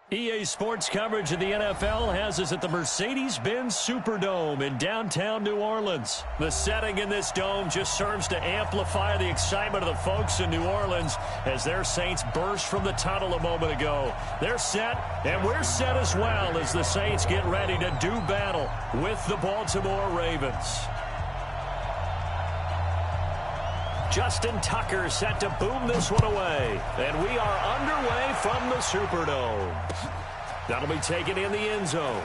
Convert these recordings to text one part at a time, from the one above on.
EA Sports coverage of the NFL has us at the Mercedes-Benz Superdome in downtown New Orleans. The setting in this dome just serves to amplify the excitement of the folks in New Orleans as their Saints burst from the tunnel a moment ago. They're set, and we're set as well as the Saints get ready to do battle with the Baltimore Ravens. Justin Tucker set to boom this one away. And we are underway from the Superdome. That'll be taken in the end zone.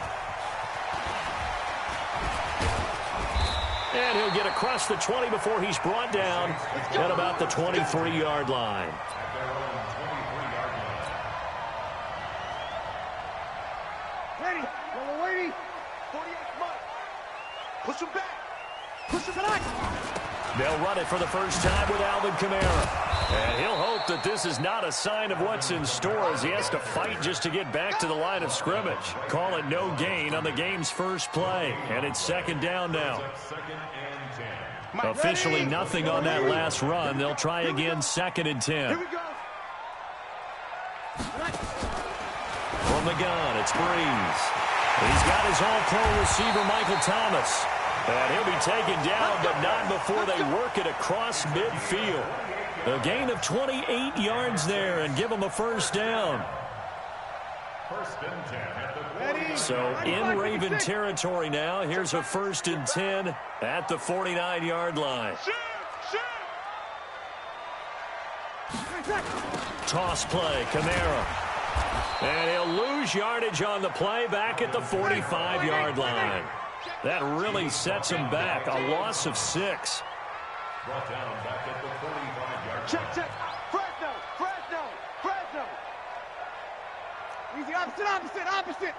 And he'll get across the 20 before he's brought down at about the 23-yard line. Ready, yellow lady, 48 months. Push him back. Push him back. They'll run it for the first time with Alvin Kamara. And he'll hope that this is not a sign of what's in store as he has to fight just to get back to the line of scrimmage. Call it no gain on the game's first play. And it's second down now. Officially nothing on that last run. They'll try again, second and 10. Here we go. From the gun, it's Breeze. He's got his all-pro receiver, Michael Thomas. And he'll be taken down, but not before they work it across midfield. A gain of 28 yards there and give them a first down. So in Raven territory now, here's a first and 10 at the 49-yard line. Toss play, Kamara. And he'll lose yardage on the play back at the 45-yard line. That really sets him back. A loss of 6. Brought down back at the 45-yard. Check. Fresno. Easy, opposite.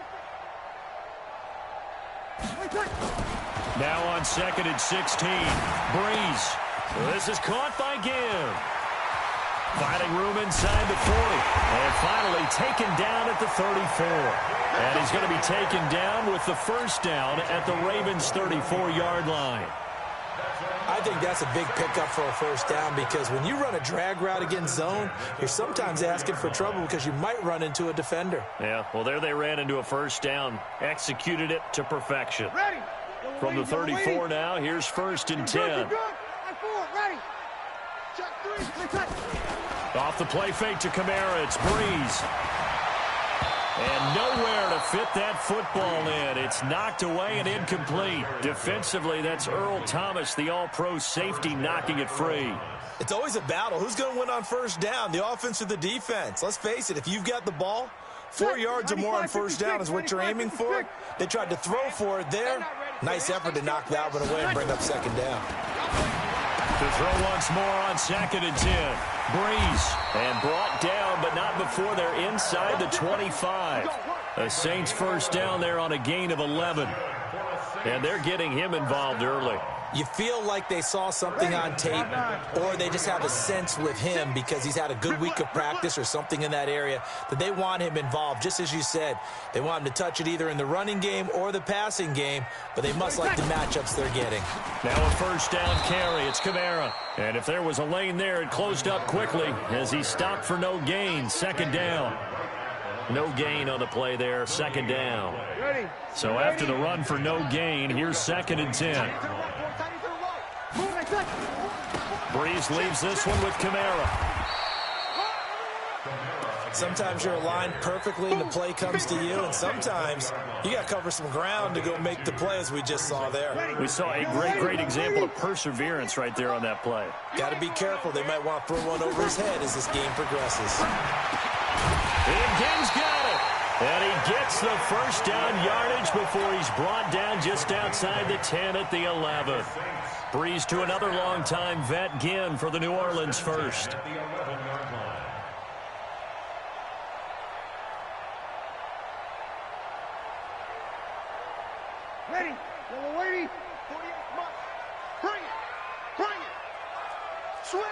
Now on second and 16. Breeze. This is caught by Gibb. Finding room inside the 40. And finally taken down at the 34. And he's going to be taken down with the first down at the Ravens' 34-yard line. I think that's a big pickup for a first down because when you run a drag route against zone, you're sometimes asking for trouble because you might run into a defender. Yeah, well, there they ran into a first down. Executed it to perfection. Ready. From the 34 now, here's first and 10. Ready. Check 3. Off the play fake to Kamara, it's Breeze. And nowhere to fit that football in. It's knocked away and incomplete. Defensively, that's Earl Thomas, the all-pro safety, knocking it free. It's always a battle. Who's going to win on first down, the offense or the defense? Let's face it, if you've got the ball, 4 yards or more on first down is what you're aiming for. They tried to throw for it there. Nice effort to knock that one away and bring up second down. To throw once more on second and 10. Breeze, and brought down, but not before they're inside the 25. The Saints first down there on a gain of 11. And they're getting him involved early. You feel like they saw something on tape, or they just have a sense with him because he's had a good week of practice or something in that area that they want him involved. Just as you said, they want him to touch it either in the running game or the passing game, but they must like the matchups they're getting. Now a first down carry. It's Kamara. And if there was a lane there, it closed up quickly as he stopped for no gain. Second down. No gain on the play there. Second down. So after the run for no gain, here's second and 10. Breeze leaves this one with Kamara. Sometimes you're aligned perfectly and the play comes to you, and sometimes you got to cover some ground to go make the play as we just saw there. We saw a great example of perseverance right there on that play. Got to be careful. They might want to throw one over his head as this game progresses. Higgins got it. And he gets the first down yardage before he's brought down just outside the 10 at the 11. Breeze to another long-time vet, Ginn, for the New Orleans first. Ready. Yellow lady. 48 months. Bring it. Switch.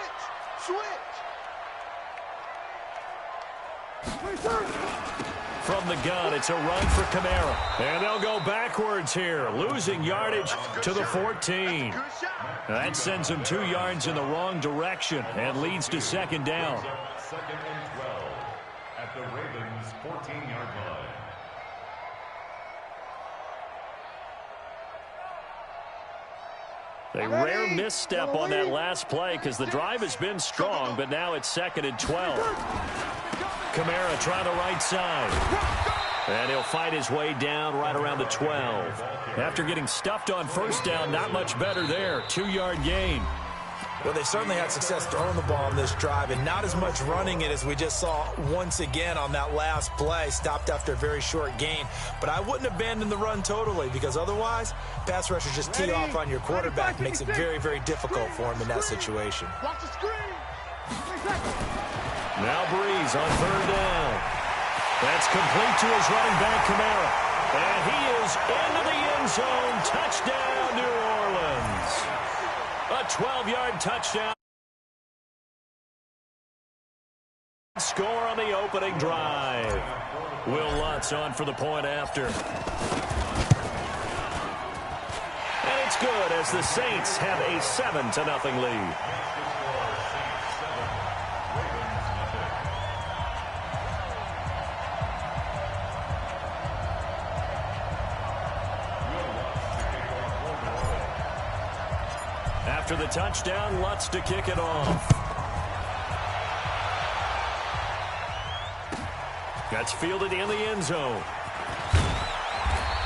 From the gun, it's a run for Kamara. And they'll go backwards here, losing yardage to the 14. That sends him 2 yards in the wrong direction and leads to second down. at the Ravens' 14-yard line. A rare misstep on that last play because the drive has been strong, but now it's 2nd and 12. Kamara trying the right side. And he'll fight his way down right around the 12. After getting stuffed on first down, not much better there. 2-yard gain. Well, they certainly had success throwing the ball on this drive and not as much running it as we just saw once again on that last play. Stopped after a very short gain. But I wouldn't abandon the run totally because otherwise, pass rushers just tee off on your quarterback. Makes it very, very difficult for him in that situation. Now Breeze on 3rd down. That's complete to his running back, Kamara. And he is into the end zone. Touchdown, New Orleans. A 12-yard touchdown. Score on the opening drive. Will Lutz on for the point after. And it's good as the Saints have a 7-0 lead. After the touchdown, Lutz to kick it off. That's fielded in the end zone.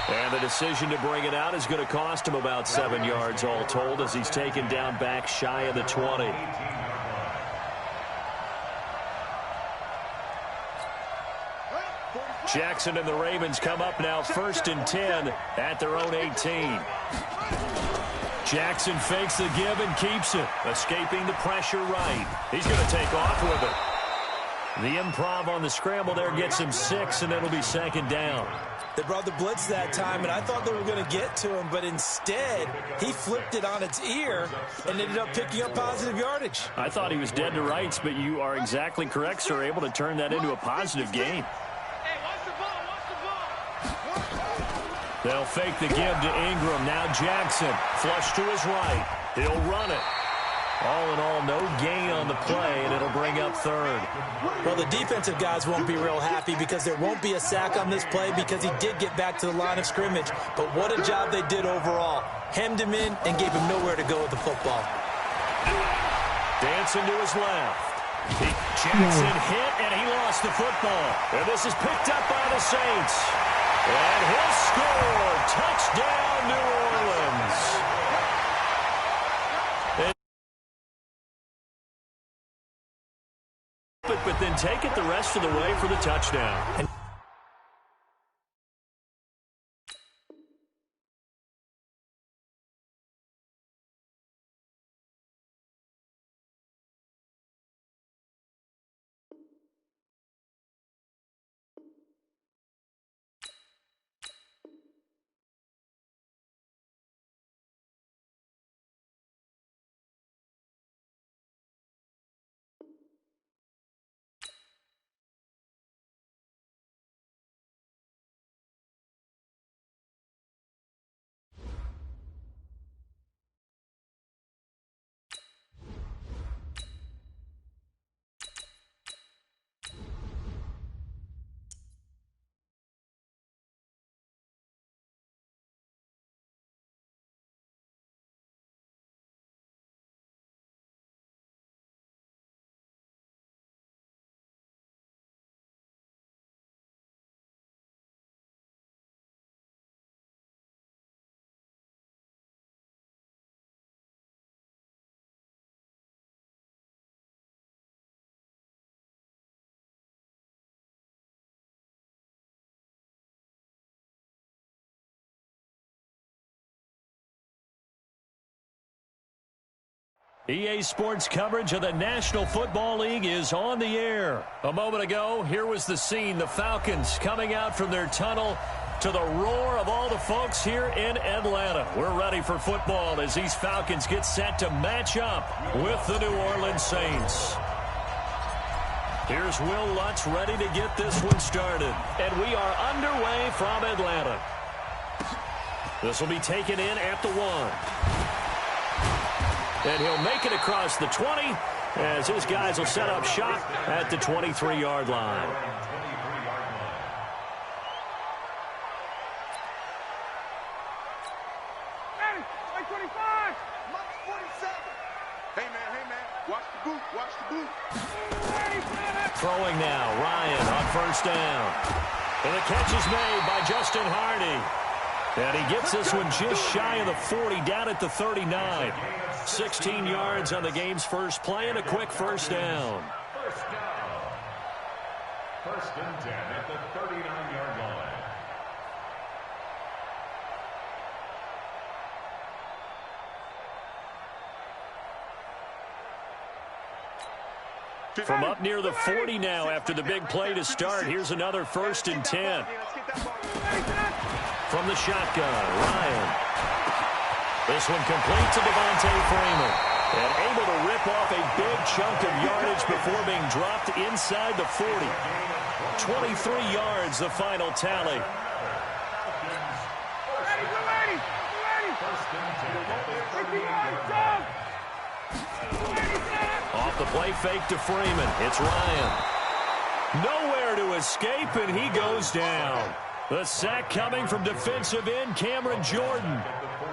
And the decision to bring it out is going to cost him about 7 yards all told as he's taken down back shy of the 20. Jackson and the Ravens come up now 1st and 10 at their own 18. Jackson fakes the give and keeps it, escaping the pressure right. He's going to take off with it. The improv on the scramble there gets him 6, and it'll be 2nd down. They brought the blitz that time, and I thought they were going to get to him, but instead, he flipped it on its ear and ended up picking up positive yardage. I thought he was dead to rights, but you are exactly correct, sir, able to turn that into a positive gain. They'll fake the give to Ingram. Now Jackson, flush to his right. He'll run it. All in all, no gain on the play, and it'll bring up 3rd. Well, the defensive guys won't be real happy because there won't be a sack on this play because he did get back to the line of scrimmage. But what a job they did overall. Hemmed him in and gave him nowhere to go with the football. Dancing to his left. Jackson hit, and he lost the football. And this is picked up by the Saints. And he'll score. Touchdown, New Orleans. But then take it the rest of the way for the touchdown. EA Sports coverage of the National Football League is on the air. A moment ago, here was the scene. The Falcons coming out from their tunnel to the roar of all the folks here in Atlanta. We're ready for football as these Falcons get set to match up with the New Orleans Saints. Here's Will Lutz ready to get this one started. And we are underway from Atlanta. This will be taken in at the 1. And he'll make it across the 20 as his guys will set up shop at the 23-yard line. Hey, man, watch the boot. Throwing now, Ryan on first down. And the catch is made by Justin Hardy. And he gets this one just shy of the 40, down at the 39. 16 yards on the game's first play and a quick first down. First and 10 at the 39-yard line. From up near the 40 now after the big play to start. Here's another first and 10. From the shotgun, Ryan. This one complete to Devontae Freeman. And able to rip off a big chunk of yardage before being dropped inside the 40. 23 yards, the final tally. Off the play fake to Freeman. It's Ryan. Nowhere to escape, and he goes down. The sack coming from defensive end Cameron Jordan.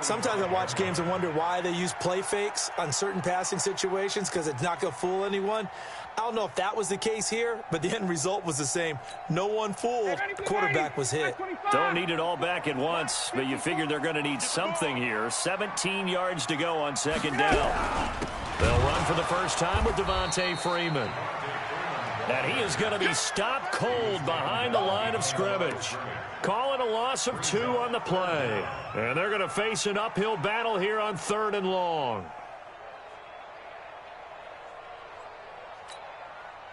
Sometimes I watch games and wonder why they use play fakes on certain passing situations, because it's not going to fool anyone. I don't know if that was the case here, but the end result was the same. No one fooled. The quarterback was hit. Don't need it all back at once, but you figure they're going to need something here. 17 yards to go on second down. They'll run for the first time with Devontae Freeman. And he is going to be stopped cold behind the line of scrimmage. Call it a loss of 2 on the play. And they're going to face an uphill battle here on 3rd and long.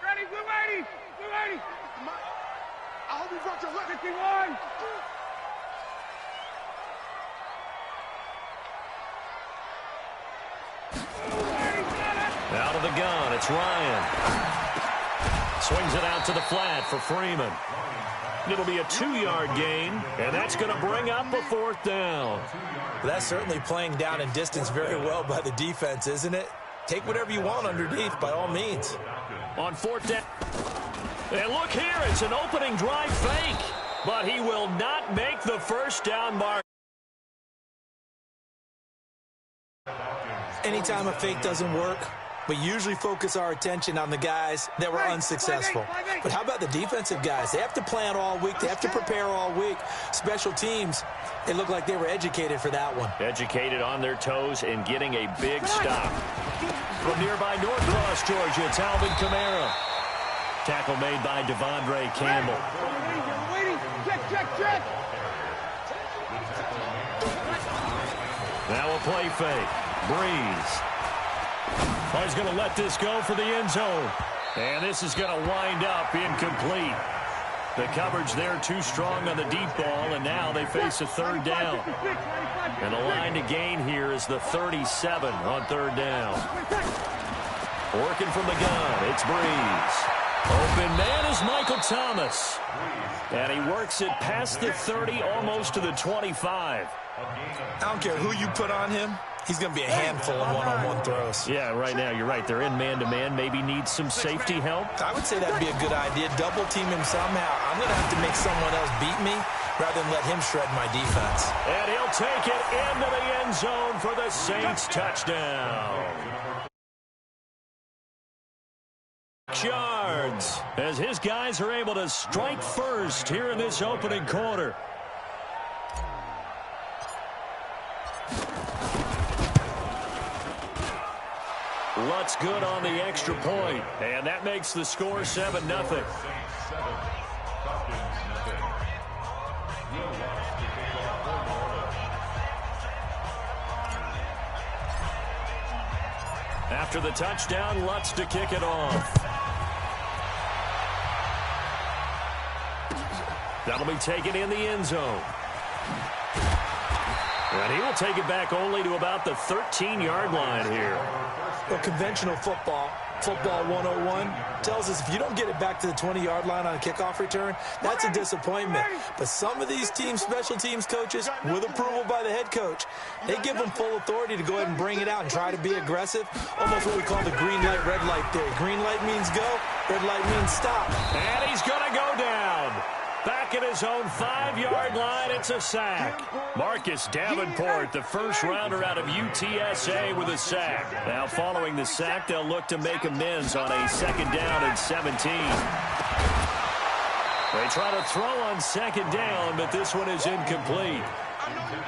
Ready, blue 80. I hope you brought your left. 51. Out of the gun, it's Ryan. Swings it out to the flat for Freeman. It'll be a 2-yard gain, and that's going to bring up a 4th down. That's certainly playing down in distance very well by the defense, isn't it? Take whatever you want underneath, by all means. On 4th down. And look here, it's an opening drive fake, but he will not make the first down mark. Anytime a fake doesn't work, we usually focus our attention on the guys that were unsuccessful. But how about the defensive guys? They have to plan all week. They have to prepare all week. Special teams, it looked like they were educated for that one. Educated on their toes and getting a big stop. From nearby Norcross, Georgia, it's Alvin Kamara. Tackle made by Devondre Campbell. Check. Now a play fake. Breeze. Oh, he's going to let this go for the end zone. And this is going to wind up incomplete. The coverage there too strong on the deep ball, and now they face a 3rd down. And the line to gain here is the 37 on 3rd down. Working from the gun, it's Breeze. Open man is Michael Thomas. And he works it past the 30, almost to the 25. I don't care who you put on him. He's going to be a handful in one-on-one throws. Yeah, right now, you're right. They're in man-to-man. Maybe need some safety help. I would say that'd be a good idea. Double team him somehow. I'm going to have to make someone else beat me rather than let him shred my defense. And he'll take it into the end zone for the Saints touchdown. Yards as his guys are able to strike first here in this opening quarter. Lutz good on the extra point, and that makes the score 7-0. After the touchdown, Lutz to kick it off. That'll be taken in the end zone. And he will take it back only to about the 13-yard line here. Well, conventional football, Football 101 tells us if you don't get it back to the 20-yard line on a kickoff return, that's a disappointment. But some of these special teams coaches, with approval by the head coach, they give them full authority to go ahead and bring it out and try to be aggressive. Almost what we call the green light, red light theory. Green light means go, red light means stop. And he's going to go down. Back at his own 5-yard line, it's a sack. Marcus Davenport, the first rounder out of UTSA, with a sack. Now following the sack, they'll look to make amends on a 2nd down and 17. They try to throw on 2nd down, but this one is incomplete.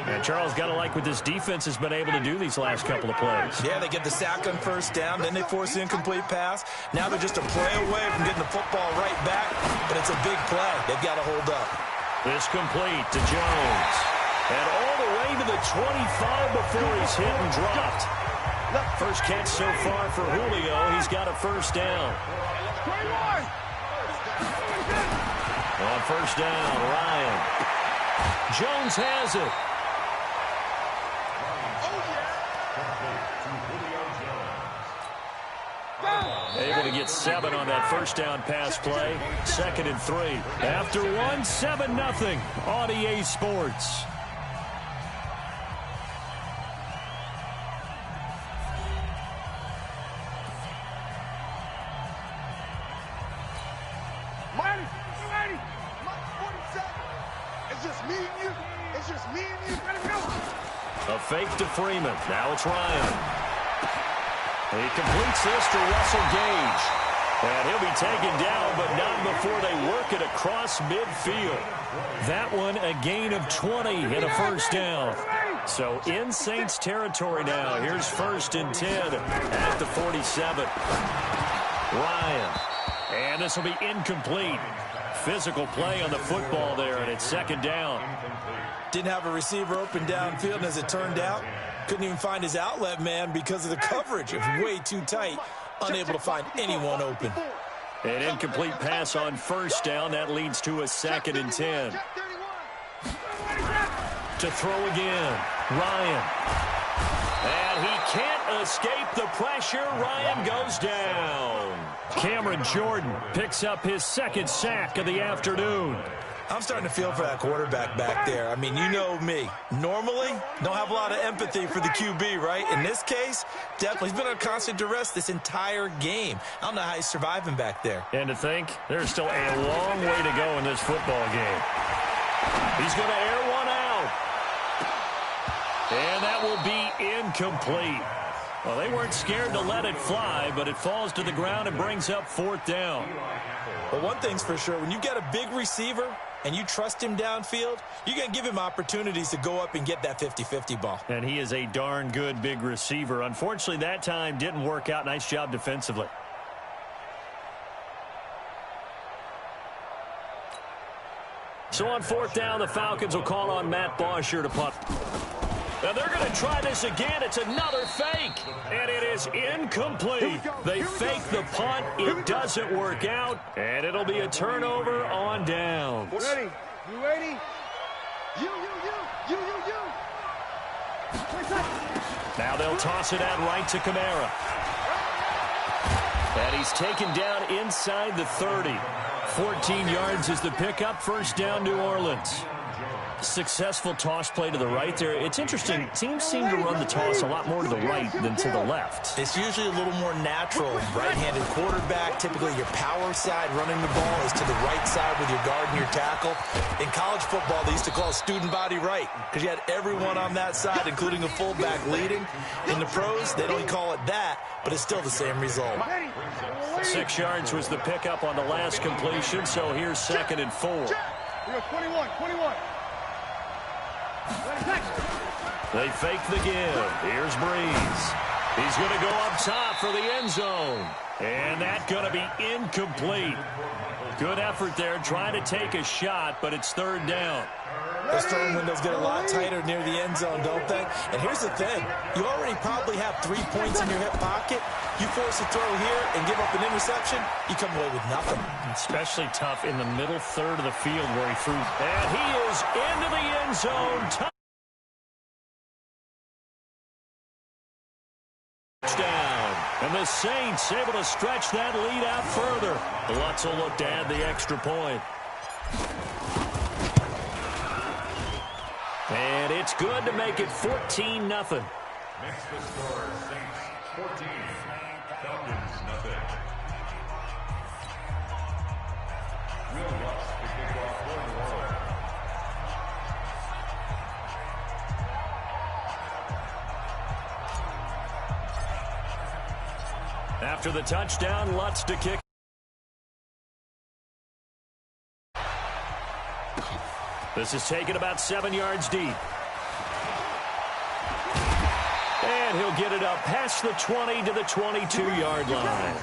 And Charles, got to like what this defense has been able to do these last couple of plays. Yeah, they get the sack on 1st down, then they force the incomplete pass. Now they're just a play away from getting the football right back, but it's a big play. They've got to hold up. This complete to Jones. And all the way to the 25 before he's hit and dropped. First catch so far for Julio. He's got a 1st down. On 1st down, Ryan. Jones has it. Able to get 7 on that 1st down pass play. 2nd and 3. After 1, 7-0 on EA Sports. A fake to Freeman. Now it's Ryan. He completes this to Russell Gage. And he'll be taken down, but not before they work it across midfield. That one a gain of 20 and a 1st down. So in Saints territory now. Here's 1st and 10 at the 47. Ryan. And this will be incomplete. Physical play on the football there, and it's 2nd down. Didn't have a receiver open downfield, and as it turned out, couldn't even find his outlet man because of the coverage. It was way too tight, unable to find anyone open. An incomplete pass on 1st down. That leads to a 2nd and 10. To throw again, Ryan. And he can't escape the pressure. Ryan goes down. Cameron Jordan picks up his 2nd sack of the afternoon. I'm starting to feel for that quarterback back there. I mean, you know me. Normally, don't have a lot of empathy for the QB, right? In this case, definitely. He's been on constant duress this entire game. I don't know how he's surviving back there. And to think, there's still a long way to go in this football game. He's going to air one out. And that will be incomplete. Well, they weren't scared to let it fly, but it falls to the ground and brings up 4th down. Well, one thing's for sure. When you get a big receiver and you trust him downfield, you're going to give him opportunities to go up and get that 50-50 ball. And he is a darn good big receiver. Unfortunately, that time didn't work out. Nice job defensively. So on 4th down, the Falcons will call on Matt Bosher to punt. Now they're going to try this again. It's another fake. And it is incomplete. They fake the punt. It doesn't work out. And it'll be a turnover on downs. Ready? You ready? You. Now they'll toss it out right to Kamara. And he's taken down inside the 30. 14 yards is the pickup. 1st down, New Orleans. Successful toss play to the right there. It's interesting. Teams seem to run the toss a lot more to the right than to the left. It's usually a little more natural. Right-handed quarterback, typically your power side running the ball is to the right side with your guard and your tackle. In college football, they used to call student body right because you had everyone on that side, including a fullback leading. In the pros, they don't call it that, but it's still the same result. 6 yards was the pickup on the last completion, so here's 2nd and 4. We got 21. They fake the give. Here's Breeze. He's going to go up top for the end zone. And that's going to be incomplete. Good effort there trying to take a shot, but it's 3rd down. Those throwing windows get a lot tighter near the end zone, don't they? And here's the thing. You already probably have 3 points in your hip pocket. You force a throw here and give up an interception, you come away with nothing. Especially tough in the middle third of the field where he threw. And he is into the end zone. Touchdown. And And the Saints able to stretch that lead out further. Lutz will look to add the extra point. And it's good to make it 14-0. Makes the score Saints 14, Falcons nothing. Will Lutz to kick off for New Orleans. After the touchdown, Lutz to kick. This is taken about 7 yards deep. And he'll get it up past the 20 to the 22-yard line.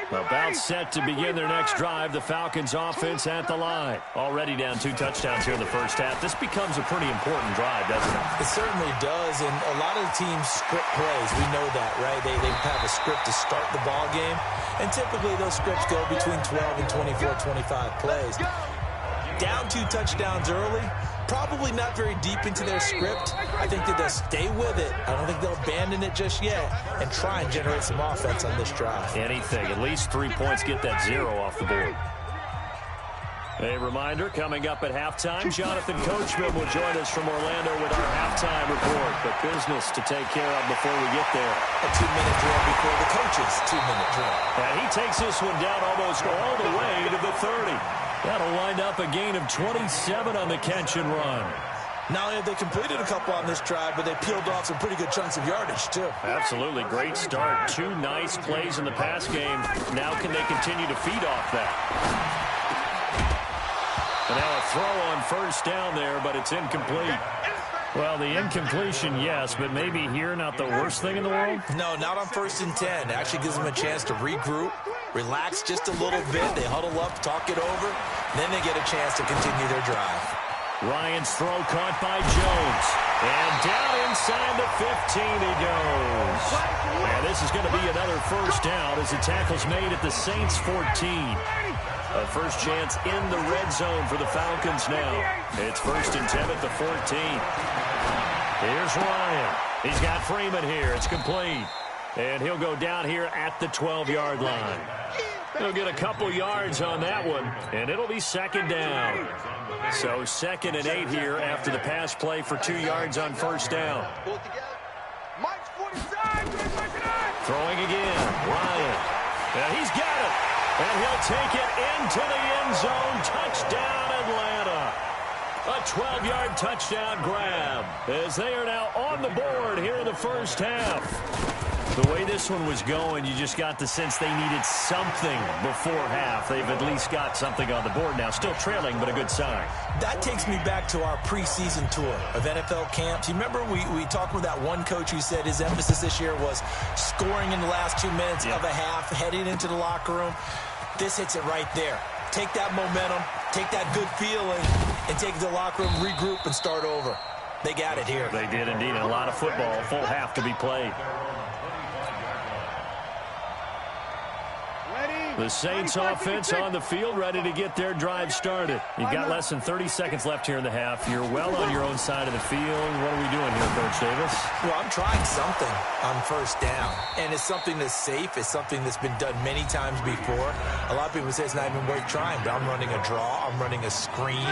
About set to begin their next drive. The Falcons offense at the line. Already down 2 touchdowns here in the first half. This becomes a pretty important drive, doesn't it? It certainly does, and a lot of the teams script plays. We know that, right? They have a script to start the ball game, and typically those scripts go between 12 and 24, 25 plays. Down 2 touchdowns early, probably not very deep into their script. I think that they'll stay with it. I don't think they'll abandon it just yet and try and generate some offense on this drive. Anything. At least 3 points, get that 0 off the board. A reminder, coming up at halftime, Jonathan Coachman will join us from Orlando with our halftime report. But business to take care of before we get there. A 2-minute drill before the coach's 2-minute drill. And he takes this one down almost all the way to the 30. That'll wind up a gain of 27 on the catch and run. Not only have they completed a couple on this drive, but they peeled off some pretty good chunks of yardage, too. Absolutely. Great start. 2 nice plays in the pass game. Now can they continue to feed off that? And now a throw on first down there, but it's incomplete. Well, the incompletion, yes, but maybe here not the worst thing in the world? No, not on 1st and 10. It actually gives them a chance to regroup, relax just a little bit. They huddle up, talk it over. Then they get a chance to continue their drive. Ryan's throw caught by Jones. And down inside the 15 he goes. And this is going to be another first down as the tackle's made at the Saints 14. A first chance in the red zone for the Falcons now. It's 1st and 10 at the 14. Here's Ryan. He's got Freeman here. It's complete. And he'll go down here at the 12-yard line. He'll get a couple yards on that one, and it'll be 2nd down. So 2nd and 8 here after the pass play for 2 yards on first down. Throwing again. Ryan. And he's got it. And he'll take it into the end zone. Touchdown, Atlanta. A 12-yard touchdown grab as they are now on the board here in the first half. The way this one was going, you just got the sense they needed something before half. They've at least got something on the board now. Still trailing, but a good sign. That takes me back to our preseason tour of NFL camps. You remember we talked with that one coach who said his emphasis this year was scoring in the last 2 minutes of a half, heading into the locker room. This hits it right there. Take that momentum, take that good feeling, and take it to the locker room, regroup, and start over. They got it here. They did indeed. A lot of football, full half to be played. The Saints offense on the field, ready to get their drive started. You've got less than 30 seconds left here in the half. You're well on your own side of the field. What are we doing here, Coach Davis? Well, I'm trying something on first down, and it's something that's safe. It's something that's been done many times before. A lot of people say it's not even worth trying, but I'm running a draw. I'm running a screen.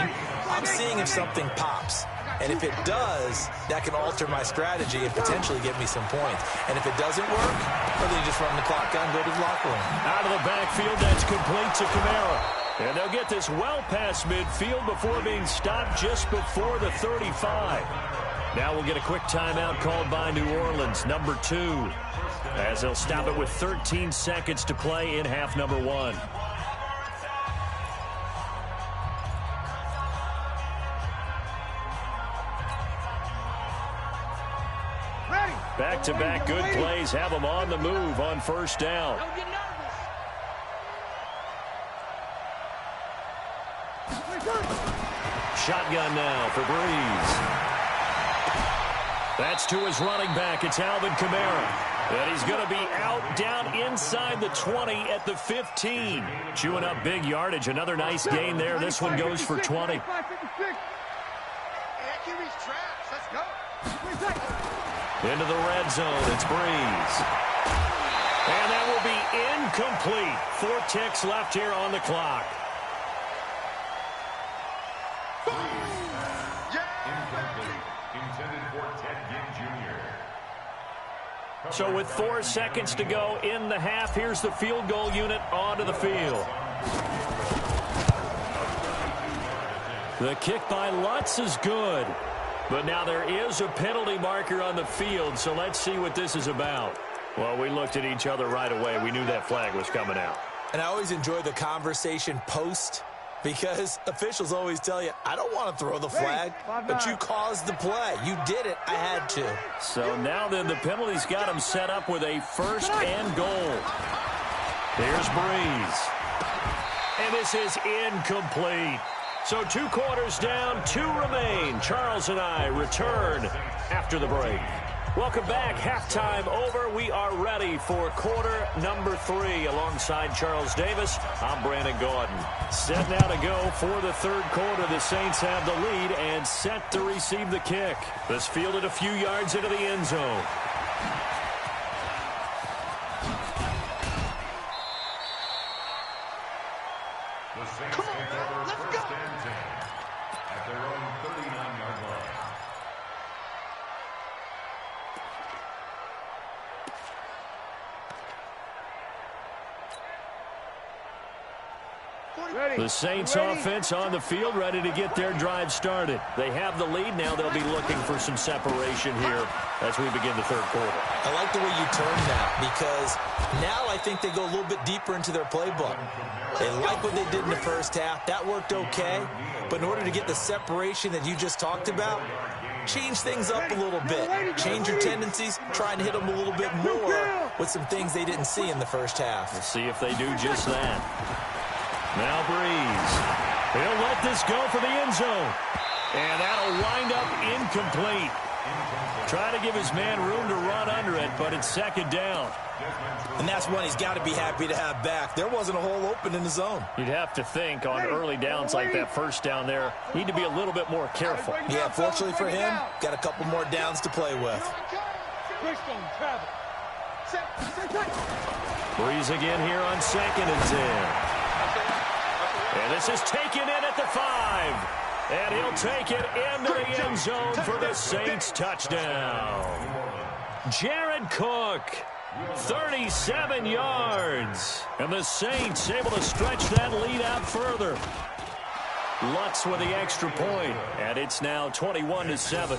I'm seeing if something pops. And if it does, that can alter my strategy and potentially get me some points. And if it doesn't work, well, then you just run the clock down and go to the locker room. Out of the backfield, that's complete to Kamara. And they'll get this well past midfield before being stopped just before the 35. Now we'll get a quick timeout called by New Orleans, number 2, as they'll stop it with 13 seconds to play in half number 1. Back-to-back good plays have them on the move on first down. Shotgun now for Breeze. That's to his running back. It's Alvin Kamara. And he's going to be out down inside the 20 at the 15. Chewing up big yardage. Another nice gain there. This one goes for 20. Into the red zone, it's Breeze. And that will be incomplete. 4 ticks left here on the clock. Incomplete. Intended for Ted Ginn Jr. So with 4 seconds to go in the half, here's the field goal unit onto the field. The kick by Lutz is good. But now there is a penalty marker on the field, so let's see what this is about. Well, we looked at each other right away. We knew that flag was coming out. And I always enjoy the conversation post, because officials always tell you, I don't want to throw the flag, but you caused the play. You did it. I had to. So now then the penalty's got him set up with a 1st and goal. Here's Breeze. And this is incomplete. So 2 quarters down, 2 remain. Charles and I return after the break. Welcome back. Halftime over. We are ready for quarter number 3. Alongside Charles Davis, I'm Brandon Gordon. Set now to go for the 3rd quarter. The Saints have the lead and set to receive the kick. This fielded a few yards into the end zone. The Saints take over first and 10 at their own 39-yard line. The Saints offense on the field, ready to get their drive started. They have the lead. Now they'll be looking for some separation here as we begin the 3rd quarter. I like the way you turn that, because now I think they go a little bit deeper into their playbook. They like what they did in the first half. That worked okay. But in order to get the separation that you just talked about, change things up a little bit. Change your tendencies, trying to hit them a little bit more with some things they didn't see in the first half. We'll see if they do just that. Now Breeze. He'll let this go for the end zone. And that'll wind up incomplete. Try to give his man room to run under it, but it's 2nd down. And that's one he's got to be happy to have back. There wasn't a hole open in the zone. You'd have to think on early downs like that 1st down there, need to be a little bit more careful. Yeah, fortunately for him, got a couple more downs to play with. Breeze again here on 2nd and 10. And this is taken in at the 5. And he'll take it into the end zone for the Saints touchdown. Jared Cook, 37 yards. And the Saints able to stretch that lead out further. Lutz with the extra point, and it's now 21-7.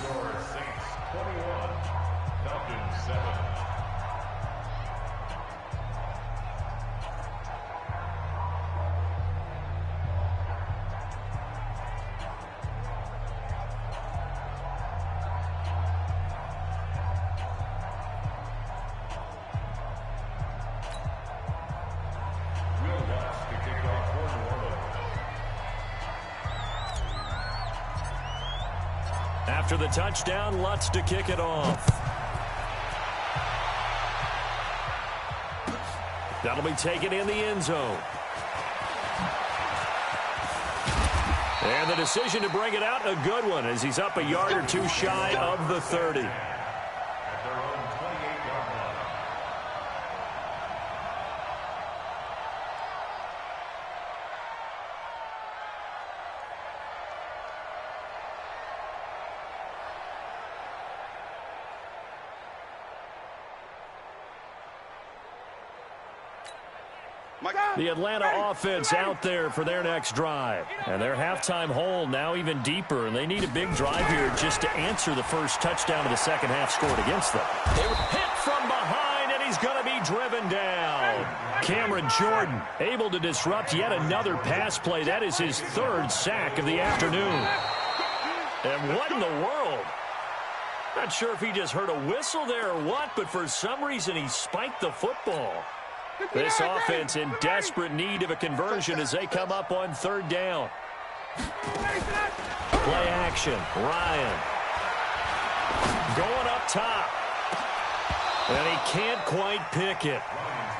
After the touchdown, Lutz to kick it off. That'll be taken in the end zone. And the decision to bring it out, a good one, as he's up a yard or 2 shy of the 30. The Atlanta offense out there for their next drive. And their halftime hole now even deeper, and they need a big drive here just to answer the first touchdown of the 2nd half scored against them. They were hit from behind, and he's going to be driven down. Cameron Jordan able to disrupt yet another pass play. That is his 3rd sack of the afternoon. And what in the world? Not sure if he just heard a whistle there or what, but for some reason he spiked the football. This offense in desperate need of a conversion as they come up on 3rd down. Play action. Ryan. Going up top. And he can't quite pick it.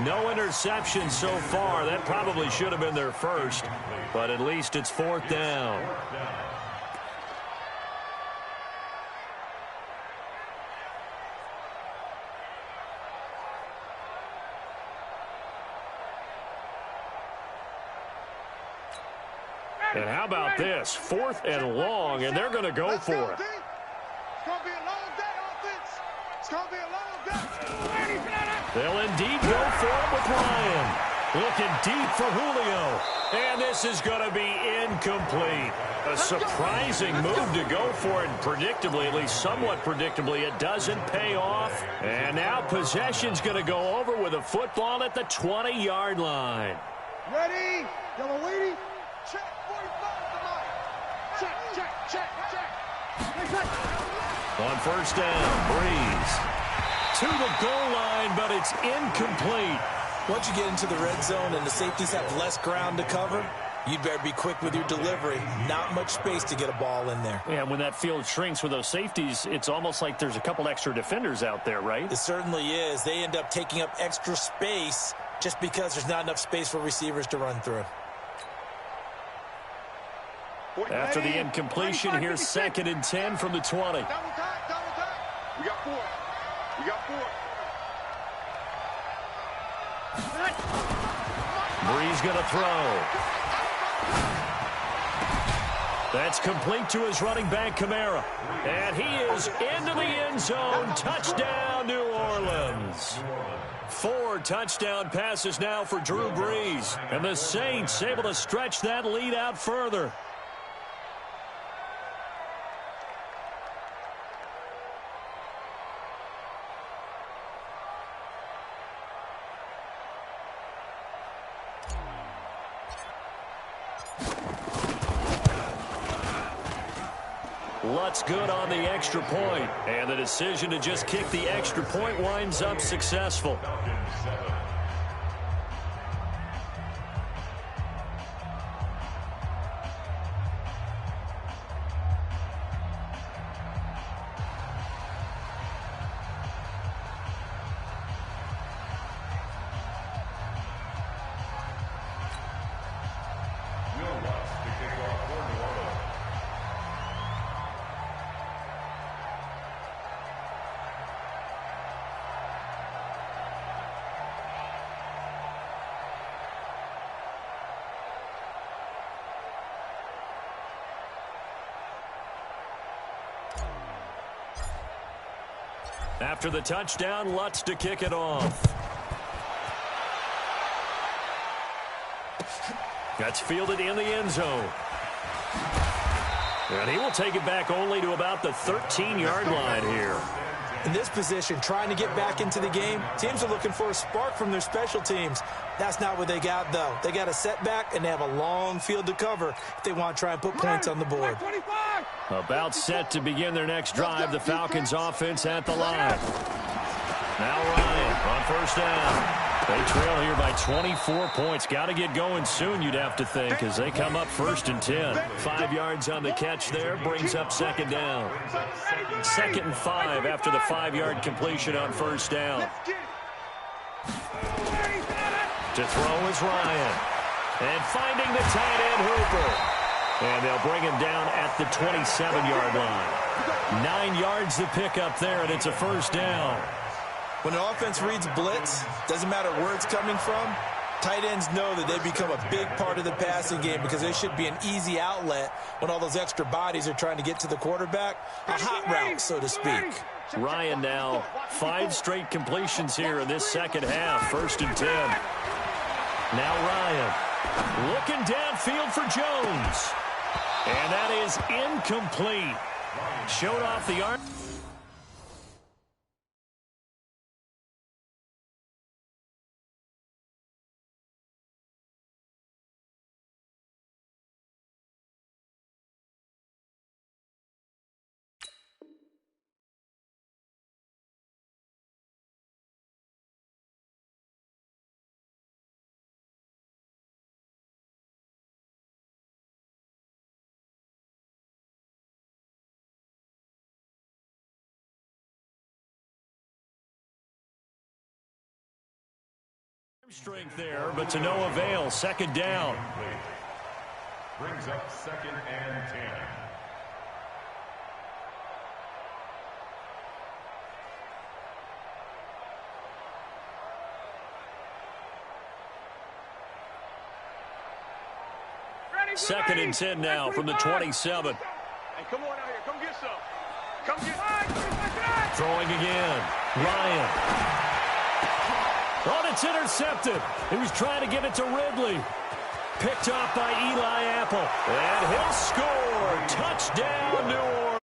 No interception so far. That probably should have been their first. But at least it's 4th down. And how about this? 4th and long, and they're going to go for it. It's going to be a long day, offense. It's going to be a long day. They'll indeed go for it with Ryan. Looking deep for Julio. And this is going to be incomplete. A surprising move to go for it. Predictably, at least somewhat predictably, it doesn't pay off. And now possession's going to go over with a football at the 20-yard line. Ready? Yellow lady. Check. 45 tonight. Check. On first down, Breeze to the goal line, but it's incomplete. Once you get into the red zone and the safeties have less ground to cover, you'd better be quick with your delivery. Not much space to get a ball in there. Yeah, when that field shrinks with those safeties, it's almost like there's a couple extra defenders out there, right? It certainly is. They end up taking up extra space just because there's not enough space for receivers to run through. After the incompletion, here's 2nd and 10 from the 20. Double tack. We got 4. Breeze going to throw. That's complete to his running back, Kamara. And he is into the end zone. Touchdown, New Orleans. 4 touchdown passes now for Drew Brees. And the Saints able to stretch that lead out further. Lutz good on the extra point, and the decision to just kick the extra point winds up successful. After the touchdown, Lutz to kick it off. That's fielded in the end zone. And he will take it back only to about the 13-yard line here. In this position, trying to get back into the game, teams are looking for a spark from their special teams. That's not what they got, though. They got a setback, and they have a long field to cover if they want to try and put points on the board. About set to begin their next drive, the Falcons offense at the line. Now Ryan on first down. They trail here by 24 points. Got to get going soon, you'd have to think, as they come up 1st and 10. 5 yards on the catch there, brings up 2nd down. 2nd and 5 after the 5-yard completion on first down. To throw is Ryan. And finding the tight end, Hooper. And they'll bring him down at the 27-yard line. 9 yards to pick up there, and it's a first down. When an offense reads blitz, doesn't matter where it's coming from, tight ends know that they become a big part of the passing game because they should be an easy outlet when all those extra bodies are trying to get to the quarterback. A hot route, so to speak. Ryan now 5 straight completions here in this second half. 1st and 10. Now Ryan looking downfield for Jones. And that is incomplete. Showed off the arm. Strength there, but to no avail. 2nd down. Brings up 2nd and 10. 2nd and 10 now from the 27. Hey, come on out here. Come get some. Come get Throwing again. Ryan. Oh, it's intercepted. He was trying to give it to Ridley. Picked off by Eli Apple. And he'll score. Touchdown, New Orleans.